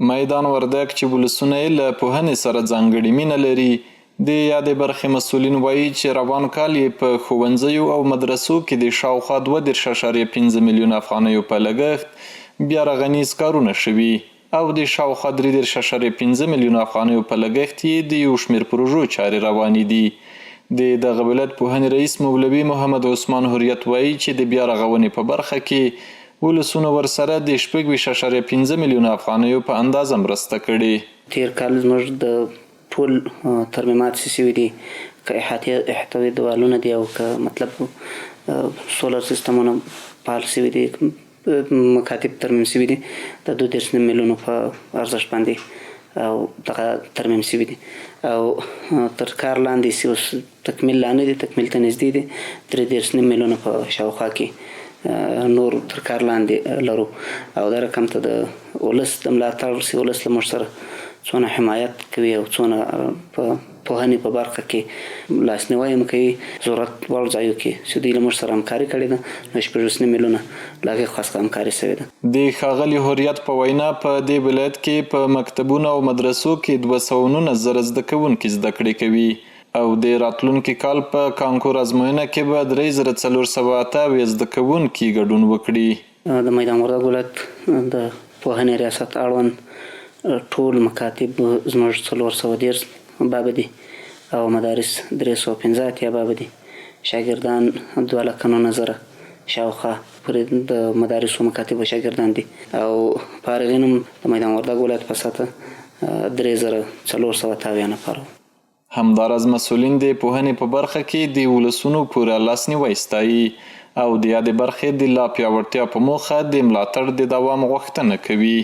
میدان وردګ چې ولسونه یې له پوهنې سره ځانګړې مینه لري د یادې برخې مسؤلین وایي چې روان کال یې په ښوونځیو او مدرسو کې د شاوخوا 2.5 میلیون افغانیو په لګښت بیا رغنیز کارونه شوي او د شاوخوا 3.5 میلیون افغانیو په لګښت یې د یو شمېر پروژو چارې روانې دي د دغه ولایت پوهنې رئیس مولوي محمد عثمان هوریت وایي چې د بیا رغونې په برخه کې ولسونه ورسره د 6.5 میلیون افغانیو په اندازه مرسته کړې. تیر کال زموږ د ټول ترمیمات شوي دي، که احتوي دیوالونه دي او که مطلب سولر سیستمونه فعال شوي دي، مکاتب ترمیم شوي دي د 2.5 میلیونو په ارزښت باندې او دغه ترمیم شوي دي او تر کار لاندې چې اوس تکمیل لا نه دي، تکمیل ته نږدې دي 3.5 میلیونه په شاوخوا کې نور تر کار لاندې لرو او دا رقم ته د ولس د ملاتړ چې ولس له موږ سره څونه حمایت کوي او څونه په پوهنې په برخه کې لاسنیوی هم کوي ضرورت وړ ځایو کې چې دوی له موږ سره همکاري کړې ده. 6.5 میلیونه له هغې خاصه همکاري شوې ده. د ښاغلي هوریت په وینا په دې ولایت کې په مکتبونو او مدرسو کې 219,000 زده کوونکي زده کړې کوي او د راتلونکي کال په کانکور ازموینه کې به 3,428 زده کوونکي ګډون وکړي. د میدان وردګ ولایت د پوهنې ریاست اړوند ټول مکاتب زموږ 410 بابه دي او مدارس 315 بابه دي. شاګردان 2,09,000 شاوخوا پورې د مدارسو مکاتبو شاګردان دي او فارغین هم د میدان وردګ ولایت په سطحه 3,470 نفر. همداراز مسؤلین د پوهنې په برخه کې د ولسونو پوره لاسنیوی ستایي او د یادې برخې د لا پیاوړتیا په موخه د ملاتړ د دوام غوښتنه کوي.